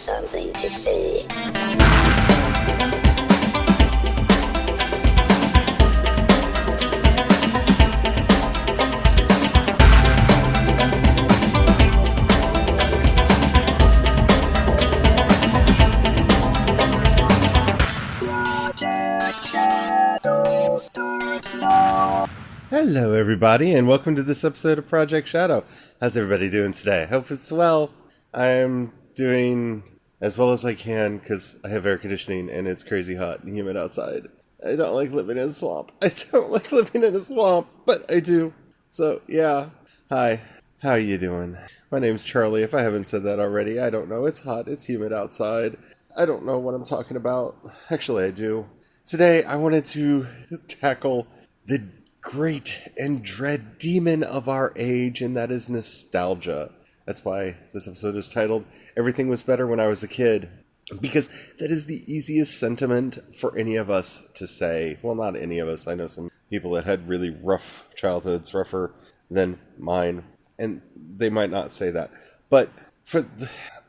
something to say. Hello everybody, and welcome to this episode of Project Shadow. How's everybody doing today? I hope it's well. I'm doing as well as I can because I have air conditioning and it's crazy hot and humid outside. I don't like living in a swamp. But I do. So yeah. Hi. How are you doing? My name's Charlie. If I haven't said that already, I don't know. It's hot. It's humid outside. I don't know what I'm talking about. Actually, I do. Today, I wanted to tackle the great and dread demon of our age, and that is nostalgia. That's why this episode is titled, Everything Was Better When I Was a Kid. Because that is the easiest sentiment for any of us to say. Well, not any of us. I know some people that had really rough childhoods, rougher than mine, and they might not say that. But for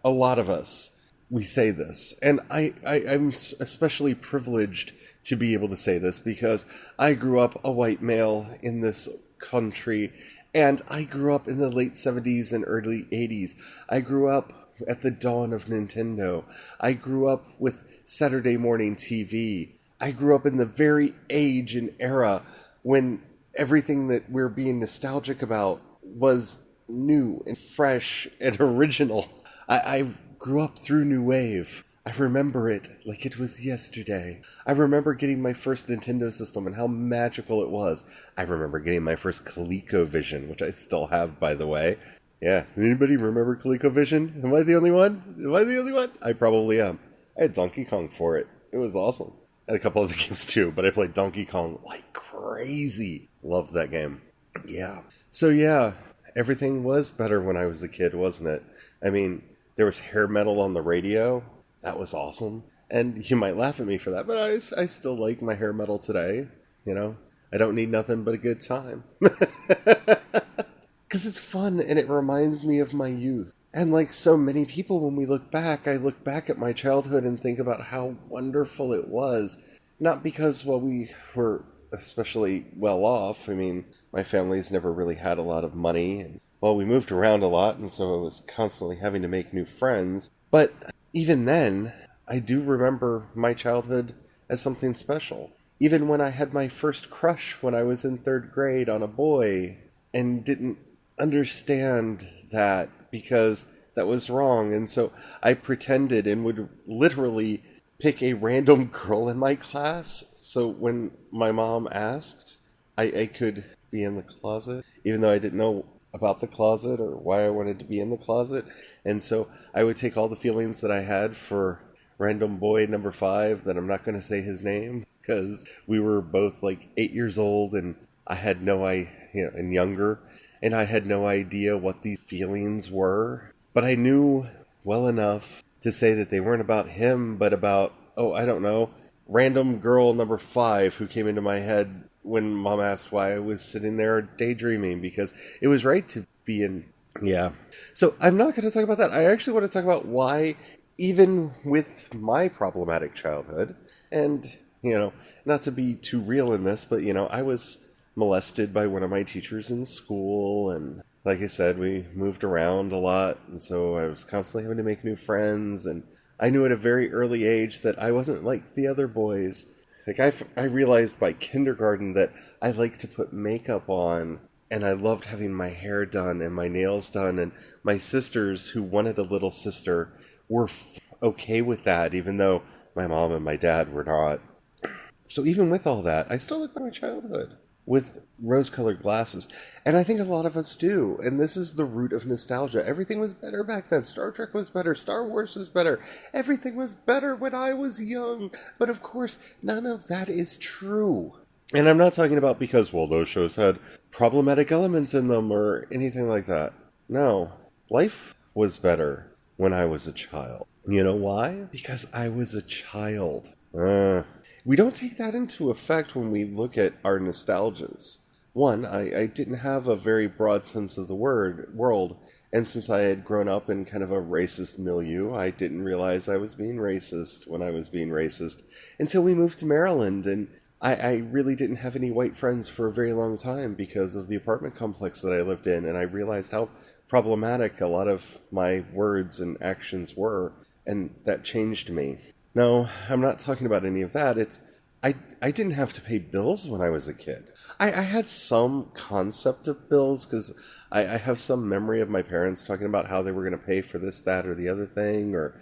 a lot of us, we say this. And I'm especially privileged to be able to say this because I grew up a white male in this country, and I grew up in the late 70s and early 80s. I grew up at the dawn of Nintendo. I grew up with Saturday morning TV. I grew up in the very age and era when everything that we're being nostalgic about was new and fresh and original. I grew up through New Wave. I remember it like it was yesterday. I remember getting my first Nintendo system and how magical it was. I remember getting my first ColecoVision, which I still have, by the way. Yeah, anybody remember ColecoVision? Am I the only one? I probably am. I had Donkey Kong for it. It was awesome. I had a couple other games too, but I played Donkey Kong like crazy. Loved that game. Yeah. So yeah, everything was better when I was a kid, wasn't it? I mean, there was hair metal on the radio. That was awesome. And you might laugh at me for that, but I still like my hair metal today. You know, I don't need nothing but a good time. Because it's fun and it reminds me of my youth. And like so many people, when we look back, I look back at my childhood and think about how wonderful it was. Not because, well, we were especially well off. I mean, my family's never really had a lot of money. And, well, we moved around a lot, and so I was constantly having to make new friends. But even then, I do remember my childhood as something special. Even when I had my first crush when I was in 3rd grade on a boy and didn't understand that because that was wrong. And so I pretended and would literally pick a random girl in my class. So when my mom asked, I could be in the closet, even though I didn't know about the closet or why I wanted to be in the closet. And so I would take all the feelings that I had for random boy number 5, that I'm not going to say his name because we were both like 8 years old and I had and younger, and I had no idea what these feelings were. But I knew well enough to say that they weren't about him, but about, I don't know, random girl number 5 who came into my head when Mom asked why I was sitting there daydreaming, because it was right to be in. Yeah. So I'm not going to talk about that. I actually want to talk about why, even with my problematic childhood, and, not to be too real in this, but, I was molested by one of my teachers in school, and like I said, we moved around a lot, and so I was constantly having to make new friends, and I knew at a very early age that I wasn't like the other boys. Like, I realized by kindergarten that I liked to put makeup on, and I loved having my hair done and my nails done, and my sisters, who wanted a little sister, were okay with that, even though my mom and my dad were not. So even with all that, I still look at my childhood with rose-colored glasses, and I think a lot of us do, and this is the root of nostalgia. Everything was better back then. Star Trek was better. Star Wars was better. Everything was better when I was young, but of course, none of that is true. And I'm not talking about because, well, those shows had problematic elements in them or anything like that. No, life was better when I was a child. You know why? Because I was a child. We don't take that into effect when we look at our nostalgias. One, I didn't have a very broad sense of the world And since I had grown up in kind of a racist milieu, I didn't realize I was being racist when I was being racist until we moved to Maryland. And I really didn't have any white friends for a very long time because of the apartment complex that I lived in. And I realized how problematic a lot of my words and actions were. And that changed me. No, I'm not talking about any of that. I didn't have to pay bills when I was a kid. I had some concept of bills because I have some memory of my parents talking about how they were going to pay for this, that, or the other thing, or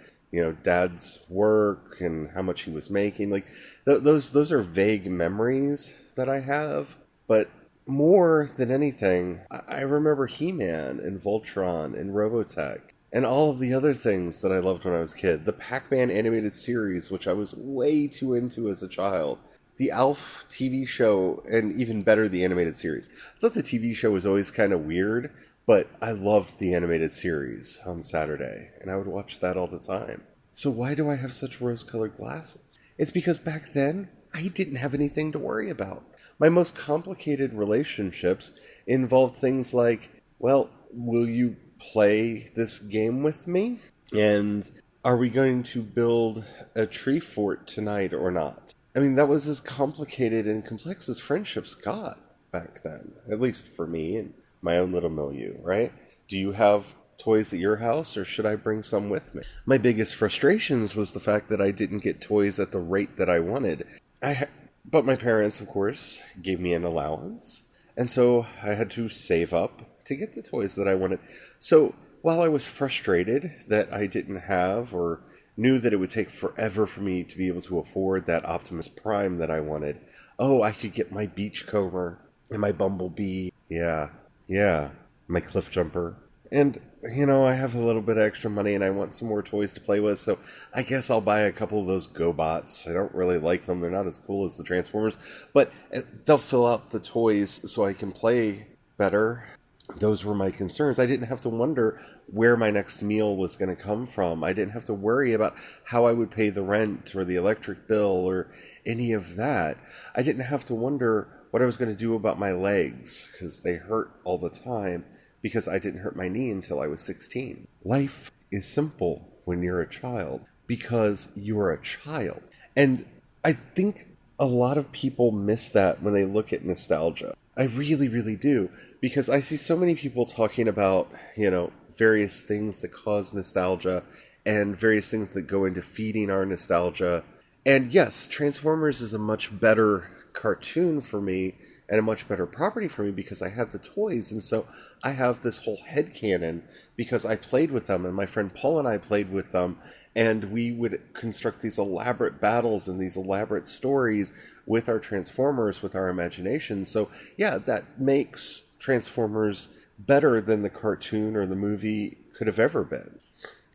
dad's work and how much he was making. Like those are vague memories that I have, but more than anything, I remember He-Man and Voltron and Robotech and all of the other things that I loved when I was a kid. The Pac-Man animated series, which I was way too into as a child. The Alf TV show, and even better, the animated series. I thought the TV show was always kind of weird, but I loved the animated series on Saturday, and I would watch that all the time. So why do I have such rose-colored glasses? It's because back then, I didn't have anything to worry about. My most complicated relationships involved things like, well, will you play this game with me? And are we going to build a tree fort tonight or not? I mean, that was as complicated and complex as friendships got back then, at least for me and my own little milieu, right? Do you have toys at your house, or should I bring some with me? My biggest frustrations was the fact that I didn't get toys at the rate that I wanted. But my parents, of course, gave me an allowance, and so I had to save up to get the toys that I wanted. So while I was frustrated that I didn't have, or knew that it would take forever for me to be able to afford that Optimus Prime that I wanted, I could get my Beachcomber and my Bumblebee. Yeah, my Cliff Jumper. And, I have a little bit of extra money and I want some more toys to play with, so I guess I'll buy a couple of those GoBots. I don't really like them. They're not as cool as the Transformers, but they'll fill out the toys so I can play better. Those were my concerns. I didn't have to wonder where my next meal was going to come from. I didn't have to worry about how I would pay the rent or the electric bill or any of that. I didn't have to wonder what I was going to do about my legs because they hurt all the time because I didn't hurt my knee until I was 16. Life is simple when you're a child because you're a child. And I think a lot of people miss that when they look at nostalgia. I really, really do, because I see so many people talking about, various things that cause nostalgia and various things that go into feeding our nostalgia. And yes, Transformers is a much better cartoon for me and a much better property for me because I have the toys, and so I have this whole headcanon because I played with them, and my friend Paul and I played with them, and we would construct these elaborate battles and these elaborate stories with our Transformers, with our imagination. So yeah, that makes Transformers better than the cartoon or the movie could have ever been.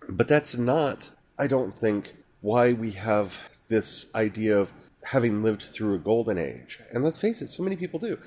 But that's not, I don't think, why we have this idea of having lived through a golden age. And let's face it, so many people do.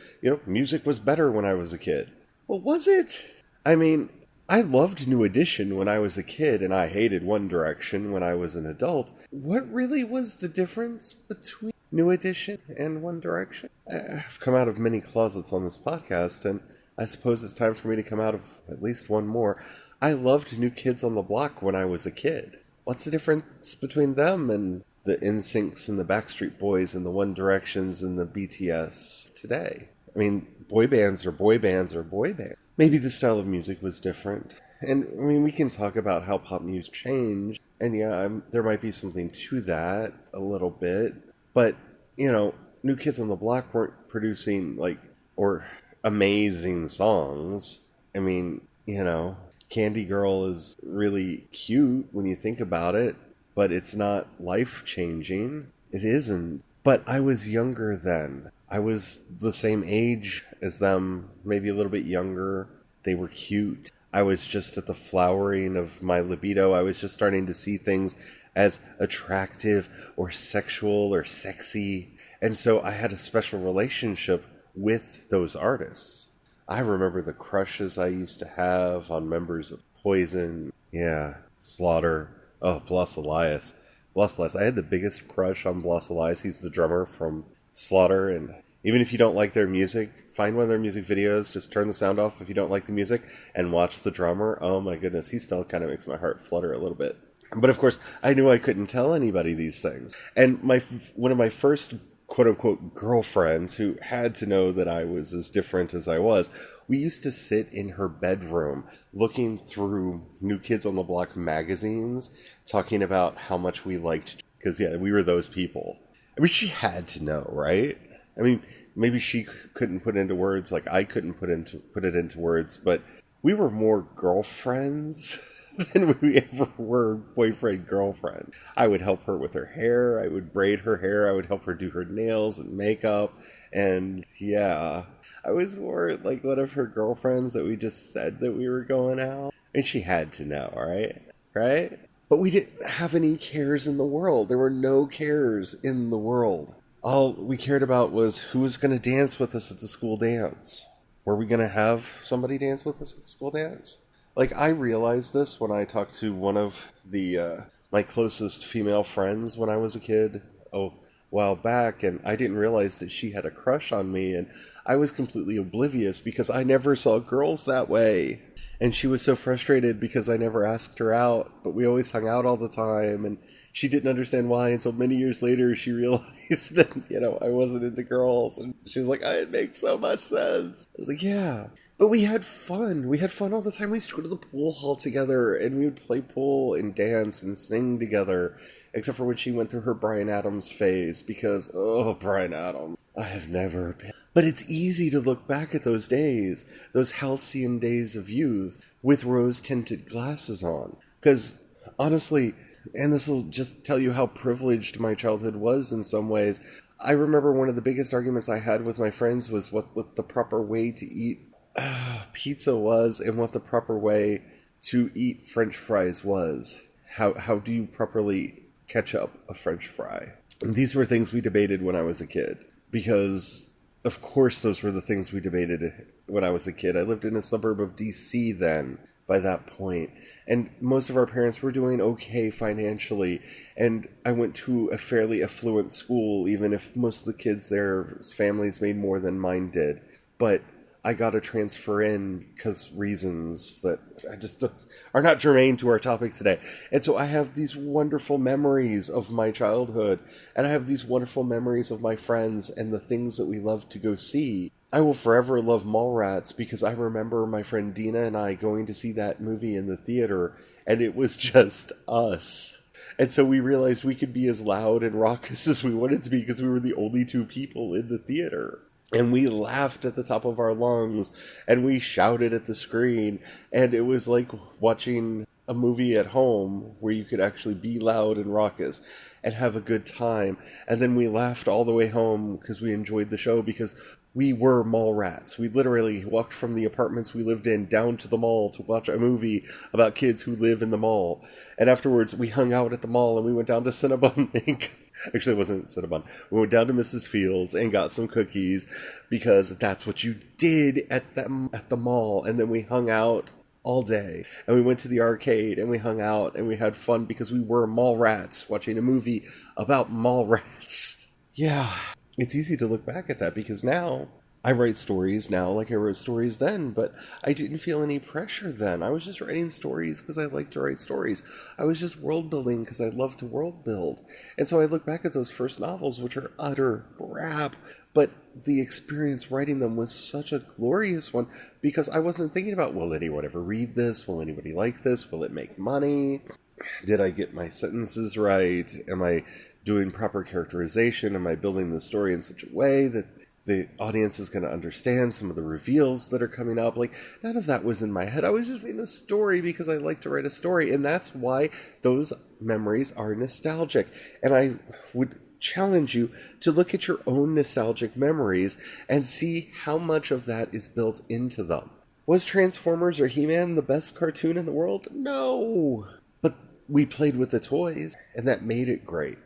Music was better when I was a kid. Well, was it? I mean, I loved New Edition when I was a kid, and I hated One Direction when I was an adult. What really was the difference between New Edition and One Direction? I've come out of many closets on this podcast, and I suppose it's time for me to come out of at least one more. I loved New Kids on the Block when I was a kid. What's the difference between them and the NSYNCs and the Backstreet Boys and the One Directions and the BTS today? I mean, boy bands are boy bands are boy bands. Maybe the style of music was different. And, I mean, we can talk about how pop music changed. And, yeah, there might be something to that a little bit. But, New Kids on the Block weren't producing, or amazing songs. I mean, Candy Girl is really cute when you think about it. But it's not life-changing. It isn't. But I was younger then. I was the same age as them, maybe a little bit younger. They were cute. I was just at the flowering of my libido. I was just starting to see things as attractive or sexual or sexy. And so I had a special relationship with those artists. I remember the crushes I used to have on members of Poison. Yeah, Slaughter. Oh, Blas Elias. I had the biggest crush on Blas Elias. He's the drummer from Slaughter, and Even if you don't like their music, find one of their music videos, just turn the sound off if you don't like the music, and watch the drummer. Oh my goodness, he still kind of makes my heart flutter a little bit. But of course, I knew I couldn't tell anybody these things. And one of my first quote-unquote girlfriends, who had to know that I was as different as I was, we used to sit in her bedroom looking through New Kids on the Block magazines, talking about how much we liked, because yeah, we were those people. I mean, she had to know, right? I mean, maybe she couldn't put it into words like I couldn't put it into words, but we were more girlfriends than we ever were boyfriend girlfriend. I would help her with her hair, I would braid her hair, I would help her do her nails and makeup, and yeah, I was more like one of her girlfriends that we just said that we were going out, and she had to know, right? But we didn't have any cares in the world. There were no cares in the world. All we cared about was who was going to dance with us at the school dance. Were we going to have somebody dance with us at the school dance? Like, I realized this when I talked to one of the my closest female friends when I was a kid a while back, and I didn't realize that she had a crush on me, and I was completely oblivious because I never saw girls that way. And she was so frustrated because I never asked her out, but we always hung out all the time, and she didn't understand why until many years later she realized that, I wasn't into girls, and she was like, it makes so much sense. I was like, yeah. But we had fun. We had fun all the time. We used to go to the pool hall together, and we would play pool and dance and sing together, except for when she went through her Bryan Adams phase, because, Bryan Adams, I have never been. But it's easy to look back at those days, those halcyon days of youth, with rose-tinted glasses on. Because, honestly, and this will just tell you how privileged my childhood was in some ways, I remember one of the biggest arguments I had with my friends was what the proper way to eat pizza was, and what the proper way to eat French fries was. How do you properly ketchup a French fry? And these were things we debated when I was a kid, because of course those were the things we debated when I was a kid. I lived in a suburb of DC then, by that point, and most of our parents were doing okay financially, and I went to a fairly affluent school, even if most of the kids there, families made more than mine did. But I got to transfer in because reasons that I just are not germane to our topic today. And so I have these wonderful memories of my childhood, and I have these wonderful memories of my friends and the things that we love to go see. I will forever love Mallrats because I remember my friend Dina and I going to see that movie in the theater, and it was just us. And so we realized we could be as loud and raucous as we wanted to be because we were the only two people in the theater. And we laughed at the top of our lungs, and we shouted at the screen, and it was like watching a movie at home where you could actually be loud and raucous and have a good time. And then we laughed all the way home because we enjoyed the show, because we were mall rats. We literally walked from the apartments we lived in down to the mall to watch a movie about kids who live in the mall. And afterwards, we hung out at the mall, and we went down to Cinnabon and actually, it wasn't Cinnabon. We went down to Mrs. Fields and got some cookies because that's what you did at the mall. And then we hung out all day. And we went to the arcade and we hung out and we had fun because we were mall rats watching a movie about mall rats. Yeah, it's easy to look back at that because now I write stories now like I wrote stories then, but I didn't feel any pressure then. I was just writing stories because I like to write stories. I was just world building because I love to world build. And so I look back at those first novels, which are utter crap, but the experience writing them was such a glorious one because I wasn't thinking about, will anyone ever read this? Will anybody like this? Will it make money? Did I get my sentences right? Am I doing proper characterization? Am I building the story in such a way that the audience is going to understand some of the reveals that are coming up? Like, none of that was in my head. I was just reading a story because I like to write a story, and that's why those memories are nostalgic. And I would challenge you to look at your own nostalgic memories and see how much of that is built into them. Was Transformers or He-Man the best cartoon in the world? No! But we played with the toys, and that made it great.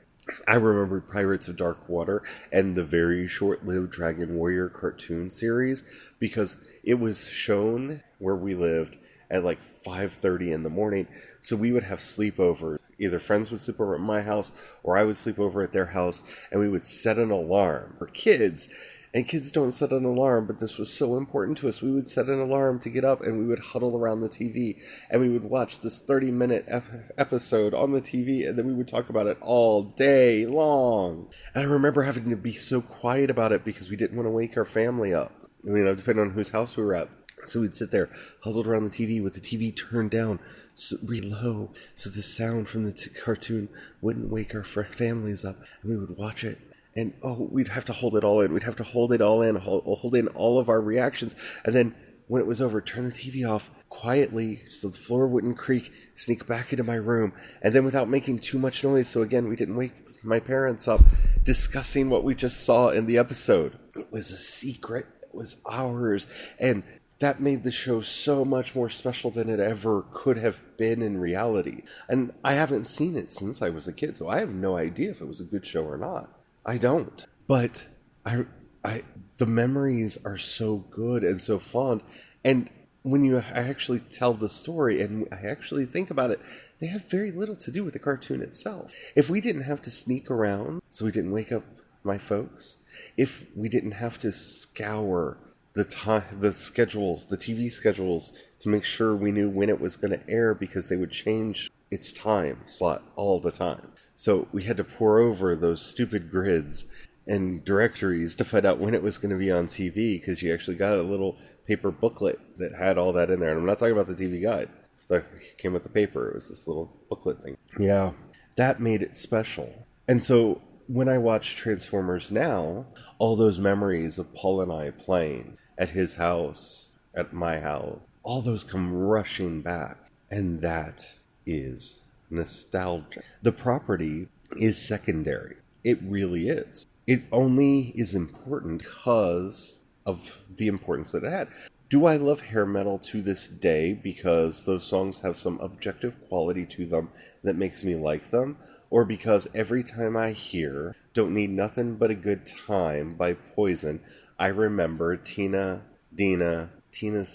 I remember Pirates of Dark Water and the very short-lived Dragon Warrior cartoon series because it was shown where we lived at like 5:30 in the morning. So we would have sleepovers. Either friends would sleep over at my house or I would sleep over at their house, and we would set an alarm for kids And kids don't set an alarm, but this was so important to us. We would set an alarm to get up and we would huddle around the TV and we would watch this 30-minute episode on the TV and then we would talk about it all day long. And I remember having to be so quiet about it because we didn't want to wake our family up, depending on whose house we were at. So we'd sit there, huddled around the TV with the TV turned down real low so the sound from the cartoon wouldn't wake our families up. And we would watch it. And, we'd have to hold it all in. We'd have to hold it all in, hold in all of our reactions. And then when it was over, turn the TV off quietly so the floor wouldn't creak, sneak back into my room. And then without making too much noise, so again, we didn't wake my parents up, discussing what we just saw in the episode. It was a secret. It was ours. And that made the show so much more special than it ever could have been in reality. And I haven't seen it since I was a kid, so I have no idea if it was a good show or not. I don't. But the memories are so good and so fond. And when I actually tell the story and I actually think about it, they have very little to do with the cartoon itself. If we didn't have to sneak around so we didn't wake up my folks, if we didn't have to scour the schedules, the TV schedules, to make sure we knew when it was going to air because they would change its time slot all the time. So we had to pore over those stupid grids and directories to find out when it was going to be on TV because you actually got a little paper booklet that had all that in there. And I'm not talking about the TV guide. It came with the paper. It was this little booklet thing. Yeah, that made it special. And so when I watch Transformers now, all those memories of Paul and I playing at his house, at my house, all those come rushing back. And that is nostalgia. The property is secondary. It really is. It only is important because of the importance that it had. Do I love hair metal to this day because those songs have some objective quality to them that makes me like them? Or because every time I hear Don't Need Nothing But a Good Time by Poison, I remember Tina's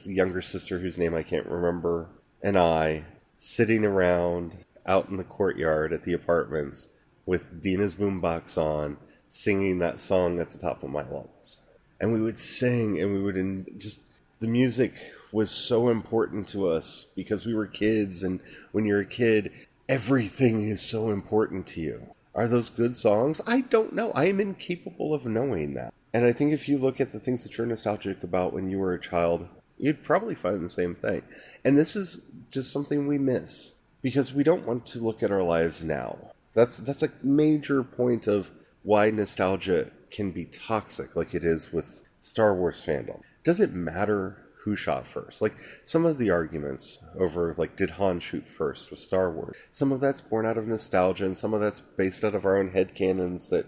younger sister, whose name I can't remember, and I sitting around out in the courtyard at the apartments with Dina's boombox on, singing that song at the top of my lungs. And we would sing, and we would the music was so important to us because we were kids, and when you're a kid, everything is so important to you. Are those good songs? I don't know. I am incapable of knowing that. And I think if you look at the things that you're nostalgic about when you were a child, you'd probably find the same thing. And this is just something we miss because we don't want to look at our lives now. That's a major point of why nostalgia can be toxic like it is with Star Wars fandom. Does it matter who shot first? Like, some of the arguments over, like, did Han shoot first with Star Wars? Some of that's born out of nostalgia, and some of that's based out of our own headcanons that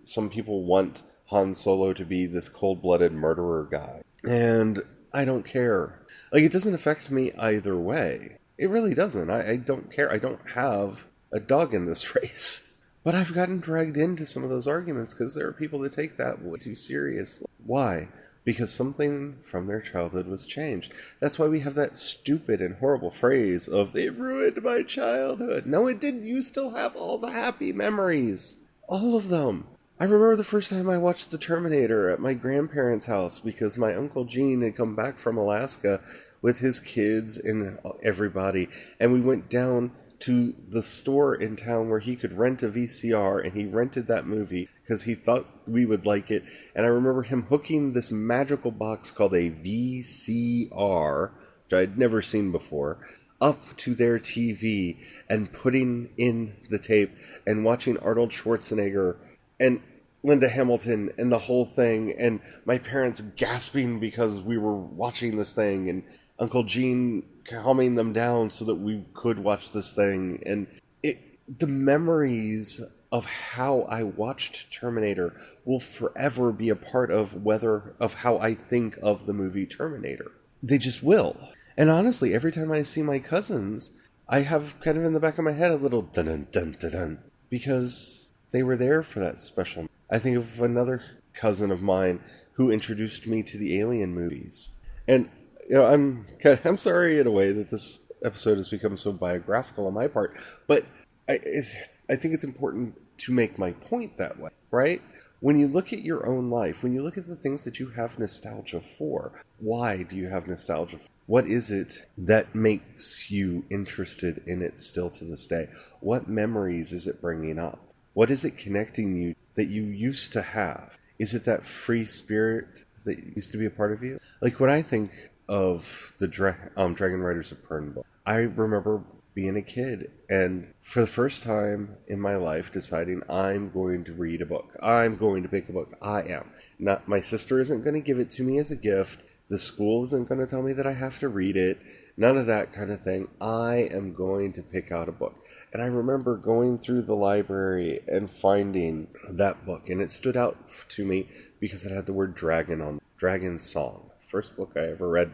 some people want Han Solo to be this cold-blooded murderer guy. And I don't care. Like, it doesn't affect me either way. It really doesn't. I don't care. I don't have a dog in this race. But I've gotten dragged into some of those arguments because there are people that take that way too seriously. Why? Because something from their childhood was changed. That's why we have that stupid and horrible phrase of, "It ruined my childhood." No, it didn't. You still have all the happy memories. All of them. I remember the first time I watched The Terminator at my grandparents' house because my Uncle Gene had come back from Alaska with his kids and everybody. And we went down to the store in town where he could rent a VCR, and he rented that movie because he thought we would like it. And I remember him hooking this magical box called a VCR, which I'd never seen before, up to their TV and putting in the tape and watching Arnold Schwarzenegger and Linda Hamilton and the whole thing, and my parents gasping because we were watching this thing, and Uncle Gene calming them down so that we could watch this thing. And the memories of how I watched Terminator will forever be a part of how I think of the movie Terminator. They just will. And honestly, every time I see my cousins, I have kind of in the back of my head a little dun-dun-dun-dun-dun, because they were there for that special. I think of another cousin of mine who introduced me to the Alien movies. And I'm sorry in a way that this episode has become so biographical on my part, but I think it's important to make my point that way, right? when you look at your own life, when you look at the things that you have nostalgia for, why do you have nostalgia for? What is it that makes you interested in it still to this day? What memories is it bringing up? What is it connecting you that you used to have? Is it that free spirit that used to be a part of you? Like when I think of the Dragon Riders of Pern book, I remember being a kid and for the first time in my life deciding I'm going to read a book. I'm going to pick a book. I am. Not my sister isn't going to give it to me as a gift. The school isn't going to tell me that I have to read it. None of that kind of thing. I am going to pick out a book. And I remember going through the library and finding that book. And it stood out to me because it had the word dragon on it. Dragon Song. First book I ever read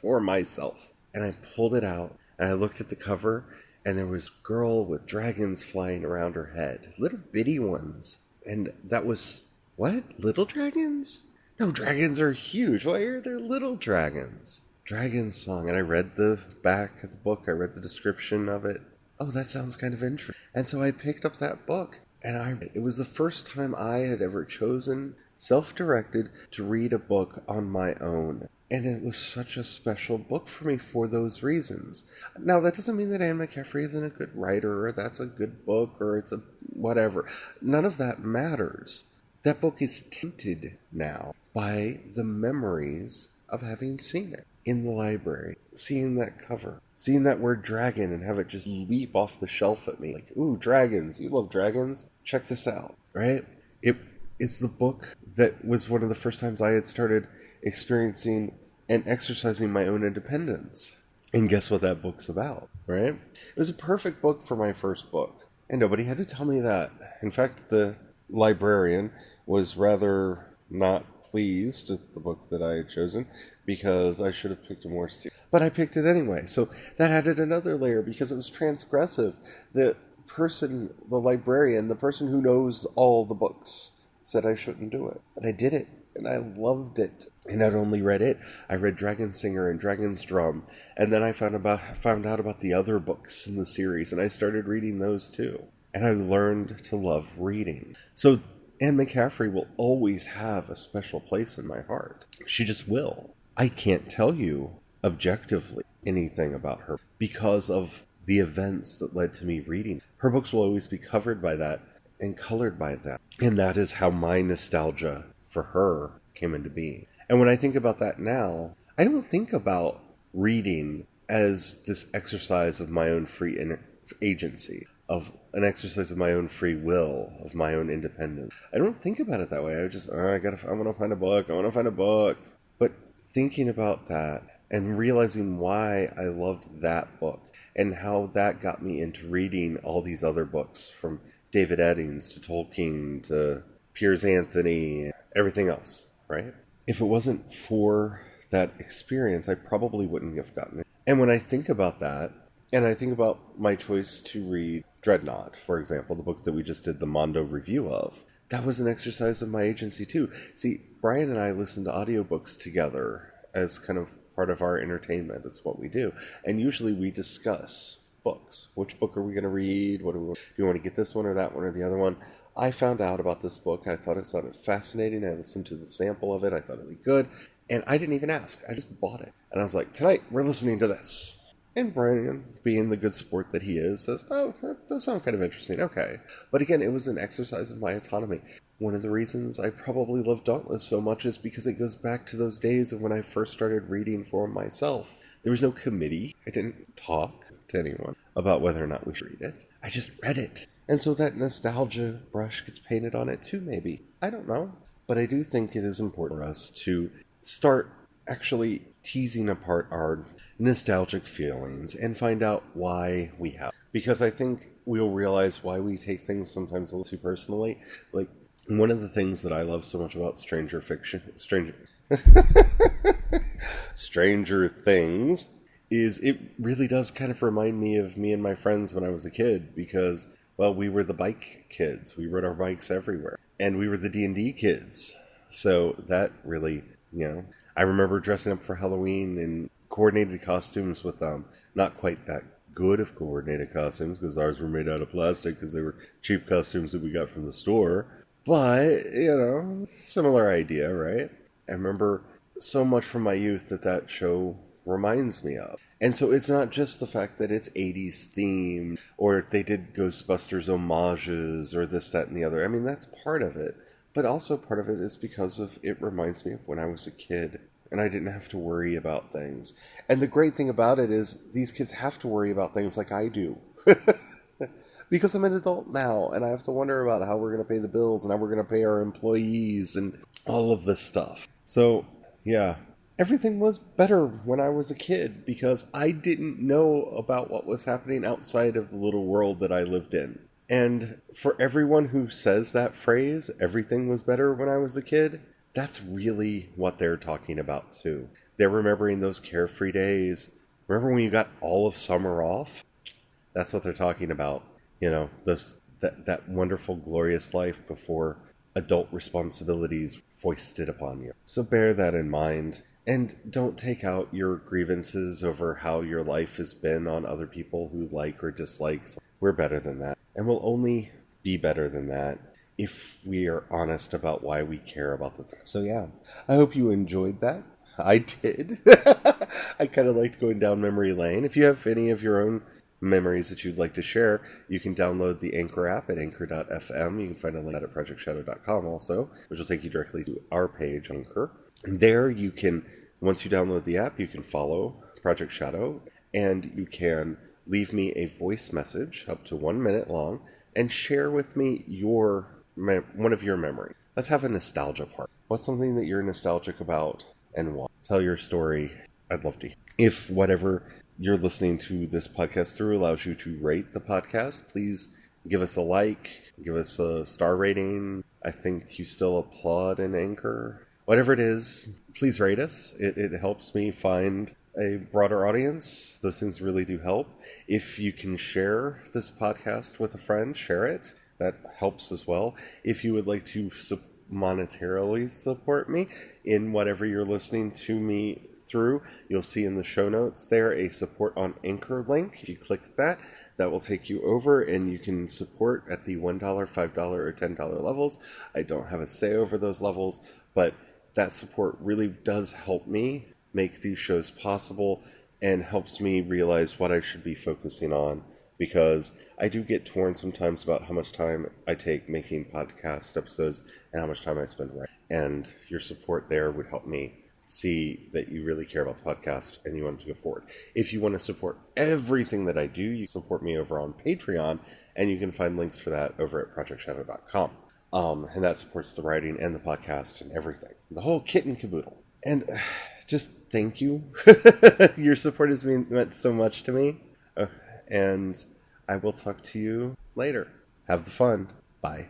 for myself. And I pulled it out and I looked at the cover and there was a girl with dragons flying around her head. Little bitty ones. And that was, what? Little dragons? No, dragons are huge. Why are there little dragons? Dragon Song. And I read the back of the book. I read the description of it. Oh, that sounds kind of interesting. And so I picked up that book. And it was the first time I had ever chosen, self-directed, to read a book on my own. And it was such a special book for me for those reasons. Now, that doesn't mean that Anne McCaffrey isn't a good writer, or that's a good book, or it's a whatever. None of that matters. That book is tainted now by the memories of having seen it in the library, seeing that cover, seeing that word dragon and have it just leap off the shelf at me. Like, ooh, dragons. You love dragons? Check this out, right? It is the book that was one of the first times I had started experiencing and exercising my own independence. And guess what that book's about, right? It was a perfect book for my first book. And nobody had to tell me that. In fact, the librarian was rather not pleased at the book that I had chosen because I should have picked a more serious. But I picked it anyway. So that added another layer because it was transgressive. The librarian, the person who knows all the books, said I shouldn't do it. But I did it. And I loved it. And not only read it, I read Dragon Singer and Dragon's Drum. And then I found out about the other books in the series. And I started reading those too. And I learned to love reading. So Anne McCaffrey will always have a special place in my heart. She just will. I can't tell you objectively anything about her because of the events that led to me reading. Her books will always be covered by that and colored by that. And that is how my nostalgia for her came into being. And when I think about that now, I don't think about reading as this exercise of my own free agency, of an exercise of my own free will, of my own independence. I don't think about it that way. I just, I want to find a book. But thinking about that and realizing why I loved that book and how that got me into reading all these other books, from David Eddings to Tolkien to Piers Anthony, everything else, right? If it wasn't for that experience, I probably wouldn't have gotten it. And when I think about that, and I think about my choice to read Dreadnought, for example, the book that we just did the Mondo review of, that was an exercise of my agency too. See, Brian and I listen to audiobooks together as kind of part of our entertainment. That's what we do. And usually we discuss books. Which book are we going to read? Do you want to get this one or that one or the other one? I found out about this book. I thought it sounded fascinating. I listened to the sample of it. I thought it would be good. And I didn't even ask. I just bought it. And I was like, tonight we're listening to this. And Brian, being the good sport that he is, says, oh, that does sound kind of interesting. Okay. But again, it was an exercise of my autonomy. One of the reasons I probably love Dauntless so much is because it goes back to those days of when I first started reading for myself. There was no committee. I didn't talk to anyone about whether or not we should read it. I just read it. And so that nostalgia brush gets painted on it too, maybe. I don't know. But I do think it is important for us to start actually teasing apart our nostalgic feelings and find out why we have. Because I think we'll realize why we take things sometimes a little too personally. Like, one of the things that I love so much about Stranger Things is it really does kind of remind me of me and my friends when I was a kid, because, well, we were the bike kids. We rode our bikes everywhere. And we were the D&D kids. So that really, I remember dressing up for Halloween in coordinated costumes with not quite that good of coordinated costumes, because ours were made out of plastic because they were cheap costumes that we got from the store. But, similar idea, right? I remember so much from my youth that show reminds me of. And so it's not just the fact that it's 80s themed, or they did Ghostbusters homages, or this, that, and the other. I mean, that's part of it. But also part of it is because of it reminds me of when I was a kid and I didn't have to worry about things. And the great thing about it is these kids have to worry about things like I do. Because I'm an adult now and I have to wonder about how we're going to pay the bills and how we're going to pay our employees and all of this stuff. So, yeah, everything was better when I was a kid because I didn't know about what was happening outside of the little world that I lived in. And for everyone who says that phrase, everything was better when I was a kid, that's really what they're talking about too. They're remembering those carefree days. Remember when you got all of summer off? That's what they're talking about. That wonderful, glorious life before adult responsibilities foisted upon you. So bear that in mind. And don't take out your grievances over how your life has been on other people who like or dislike. We're better than that. And we'll only be better than that if we are honest about why we care about the thing. So yeah, I hope you enjoyed that. I did. I kind of liked going down memory lane. If you have any of your own memories that you'd like to share, you can download the Anchor app at anchor.fm. You can find a link at projectshadow.com also, which will take you directly to our page, Anchor. And there you can, once you download the app, you can follow Project Shadow and you can leave me a voice message up to 1 minute long and share with me one of your memories. Let's have a nostalgia part. What's something that you're nostalgic about and why? Tell your story. I'd love to hear. If whatever you're listening to this podcast through allows you to rate the podcast, please give us a like, give us a star rating. I think you still applaud in Anchor. Whatever it is, please rate us. It helps me find a broader audience. Those things really do help. If you can share this podcast with a friend, share it. That helps as well. If you would like to monetarily support me in whatever you're listening to me through, you'll see in the show notes there a support on Anchor link. If you click that, that will take you over and you can support at the $1, $5, or $10 levels. I don't have a say over those levels, but that support really does help me make these shows possible and helps me realize what I should be focusing on, because I do get torn sometimes about how much time I take making podcast episodes and how much time I spend writing. And your support there would help me see that you really care about the podcast and you want to go forward. If you want to support everything that I do, you support me over on Patreon, and you can find links for that over at projectshadow.com. And that supports the writing and the podcast and everything. The whole kit and caboodle. And just thank you. Your support has meant so much to me. And I will talk to you later. Have the fun. Bye.